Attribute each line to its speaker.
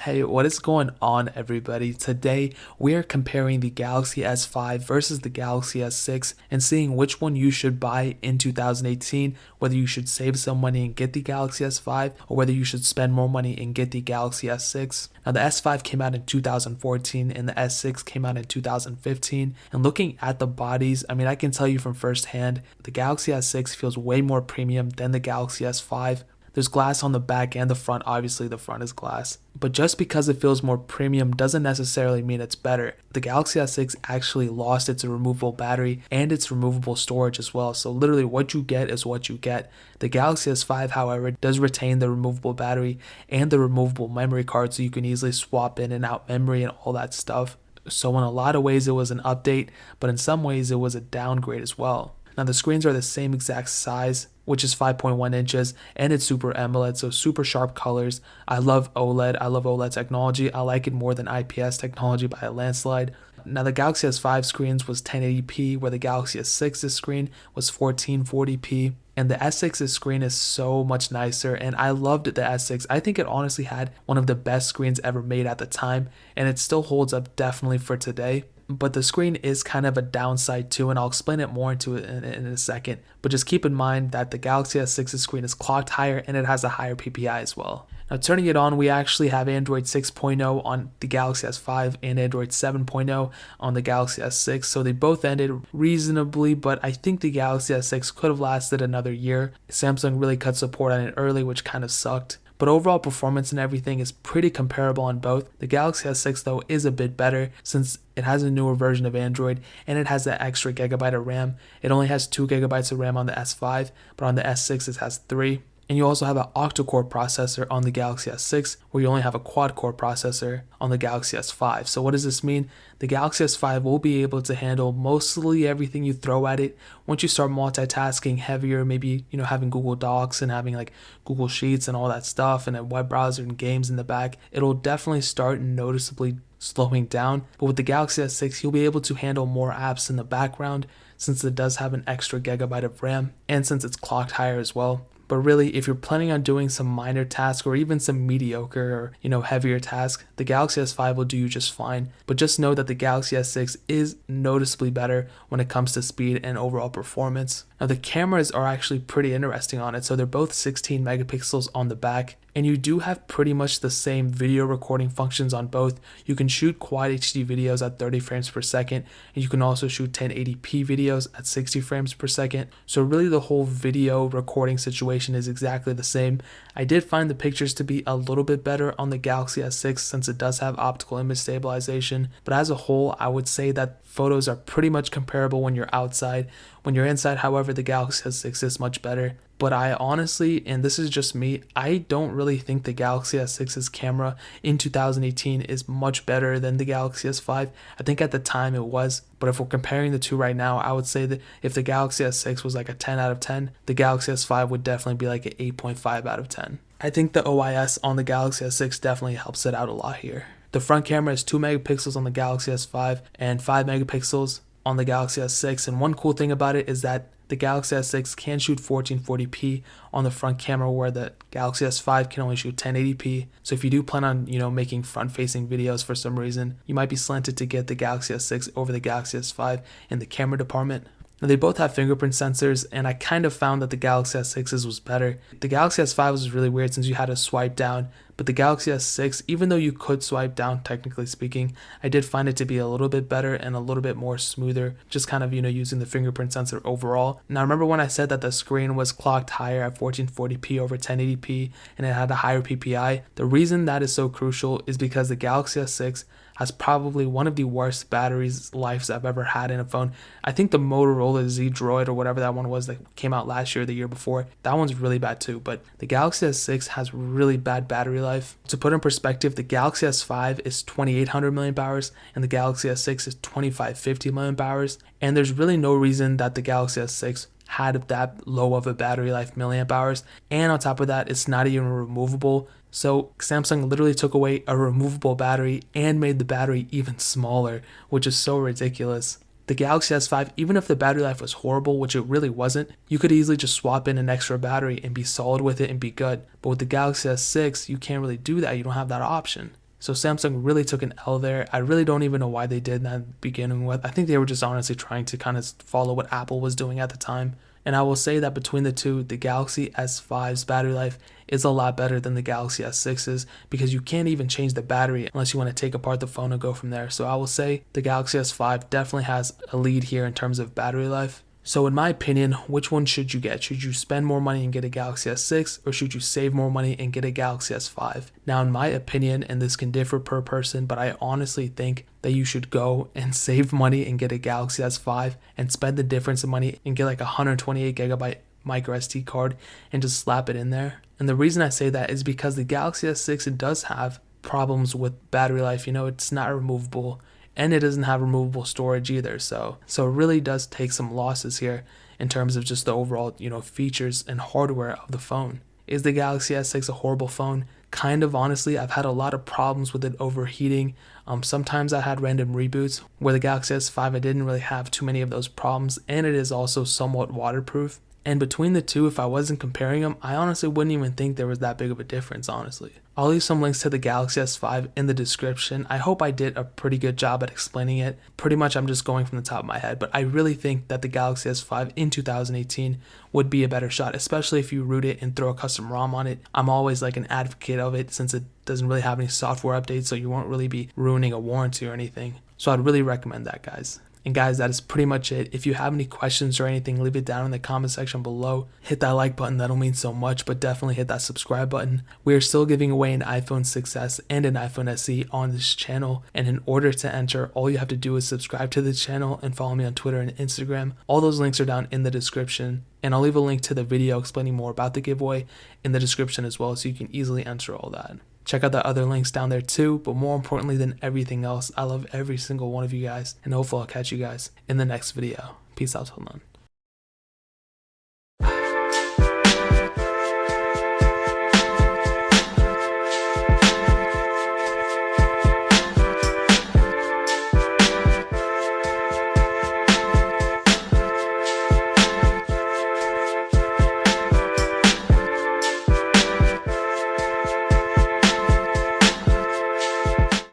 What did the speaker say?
Speaker 1: Hey, what is going on, everybody? Today we are comparing the Galaxy S5 versus the Galaxy S6 and seeing which one you should buy in 2018, whether you should save some money and get the Galaxy S5 or whether you should spend more money and get the Galaxy S6. Now, the S5 came out in 2014 and the S6 came out in 2015. And looking at the bodies, I can tell you from firsthand, the Galaxy S6 feels way more premium than the Galaxy S5. There's glass on the back and the front. Obviously, the front is glass. But just because it feels more premium doesn't necessarily mean it's better. The Galaxy S6 actually lost its removable battery and its removable storage as well. So literally what you get is what you get. The Galaxy S5, however, does retain the removable battery and the removable memory card, so you can easily swap in and out memory and all that stuff. So in a lot of ways it was an update, but in some ways it was a downgrade as well. Now the screens are the same exact size, which is 5.1 inches, and it's Super AMOLED, so super sharp colors. I love OLED. I love OLED technology. I like it more than IPS technology by a landslide. Now the Galaxy S5 screens was 1080p, where the Galaxy S6's screen was 1440p. And the S6's screen is so much nicer, and I loved the S6. I think it honestly had one of the best screens ever made at the time, and it still holds up definitely for today. But the screen is kind of a downside too, and I'll explain it more into it in a second. But just keep in mind that the Galaxy S6's screen is clocked higher and it has a higher PPI as well. Now turning it on, we actually have Android 6.0 on the Galaxy S5 and Android 7.0 on the Galaxy S6. So they both ended reasonably, but I think the Galaxy S6 could have lasted another year. Samsung really cut support on it early, which kind of sucked. But overall performance and everything is pretty comparable on both. The Galaxy S6 though is a bit better since it has a newer version of Android and it has that extra gigabyte of RAM. It only has 2 gigabytes of RAM on the S5, but on the S6 it has 3. And you also have an octa-core processor on the Galaxy S6, where you only have a quad-core processor on the Galaxy S5. So what does this mean? The Galaxy S5 will be able to handle mostly everything you throw at it. Once you start multitasking heavier, maybe having Google Docs and having like Google Sheets and all that stuff, and a web browser and games in the back, it'll definitely start noticeably slowing down. But with the Galaxy S6, you'll be able to handle more apps in the background since it does have an extra gigabyte of RAM and since it's clocked higher as well. But really, if you're planning on doing some minor tasks or even some mediocre or heavier tasks, the Galaxy S5 will do you just fine. But just know that the Galaxy S6 is noticeably better when it comes to speed and overall performance. Now the cameras are actually pretty interesting on it. So they're both 16 megapixels on the back, and you do have pretty much the same video recording functions on both. You can shoot quad HD videos at 30 frames per second, and you can also shoot 1080p videos at 60 frames per second. So really the whole video recording situation is exactly the same. I did find the pictures to be a little bit better on the Galaxy S6 since it does have optical image stabilization, but as a whole I would say that photos are pretty much comparable when you're outside. When you're inside, however, the Galaxy S6 is much better. But I honestly, and this is just me, I don't really think the Galaxy S6's camera in 2018 is much better than the Galaxy S5. I think at the time it was, but if we're comparing the two right now, I would say that if the Galaxy S6 was like a 10 out of 10, the Galaxy S5 would definitely be like an 8.5 out of 10. I think the OIS on the Galaxy S6 definitely helps it out a lot here. The front camera is 2 megapixels on the Galaxy S5 and 5 megapixels on the Galaxy S6, and one cool thing about it is that the Galaxy S6 can shoot 1440p on the front camera, where the Galaxy S5 can only shoot 1080p. So if you do plan on, making front-facing videos for some reason, you might be slanted to get the Galaxy S6 over the Galaxy S5 in the camera department. Now they both have fingerprint sensors, and I kind of found that the Galaxy S6's was better. The Galaxy S5 was really weird since you had to swipe down, but the Galaxy S6, even though you could swipe down technically speaking, I did find it to be a little bit better and a little bit more smoother, just kind of using the fingerprint sensor overall. Now remember when I said that the screen was clocked higher at 1440p over 1080p and it had a higher PPI? The reason that is so crucial is because the Galaxy S6 has probably one of the worst batteries lives I've ever had in a phone. I think the Motorola Z Droid or whatever that one was that came out last year or the year before, that one's really bad too, but the Galaxy S6 has really bad battery life. To put in perspective, the Galaxy S5 is 2800 milliamp hours and the Galaxy S6 is 2550 milliamp hours, and there's really no reason that the Galaxy S6 had that low of a battery life milliamp hours, and on top of that it's not even removable. So Samsung literally took away a removable battery and made the battery even smaller, which is so ridiculous. The Galaxy S5, even if the battery life was horrible, which it really wasn't, you could easily just swap in an extra battery and be solid with it and be good. But with the Galaxy S6, you can't really do that. You don't have that option. So Samsung really took an L there. I really don't even know why they did that beginning with. I think they were just honestly trying to kind of follow what Apple was doing at the time. And I will say that between the two, the Galaxy S5's battery life is a lot better than the Galaxy S6's, because you can't even change the battery unless you want to take apart the phone and go from there. So I will say the Galaxy S5 definitely has a lead here in terms of battery life. So in my opinion, which one should you get? Should you spend more money and get a Galaxy S6, or should you save more money and get a Galaxy S5? Now in my opinion, and this can differ per person, but I honestly think that you should go and save money and get a Galaxy S5 and spend the difference of money and get like a 128 gigabyte micro SD card and just slap it in there. And the reason I say that is because the Galaxy S6, it does have problems with battery life. You know, it's not removable, and it doesn't have removable storage either. So it really does take some losses here in terms of just the overall, features and hardware of the phone. Is the Galaxy S6 a horrible phone? Kind of, honestly. I've had a lot of problems with it overheating. Sometimes I had random reboots. Where the Galaxy S5, I didn't really have too many of those problems, and it is also somewhat waterproof. And between the two, if I wasn't comparing them, I honestly wouldn't even think there was that big of a difference, honestly. I'll leave some links to the Galaxy S5 in the description. I hope I did a pretty good job at explaining it. Pretty much I'm just going from the top of my head, but I really think that the Galaxy S5 in 2018 would be a better shot, especially if you root it and throw a custom ROM on it. I'm always like an advocate of it since it doesn't really have any software updates, so you won't really be ruining a warranty or anything. So I'd really recommend that, guys. And guys, that is pretty much it. If you have any questions or anything, leave it down in the comment section below. Hit that like button, that'll mean so much, but definitely hit that subscribe button. We are still giving away an iPhone 6s and an iPhone SE on this channel, and in order to enter, all you have to do is subscribe to the channel and follow me on Twitter and Instagram. All those links are down in the description, and I'll leave a link to the video explaining more about the giveaway in the description as well, so you can easily enter all that. Check out the other links down there too, but more importantly than everything else, I love every single one of you guys, and hopefully I'll catch you guys in the next video. Peace out till then.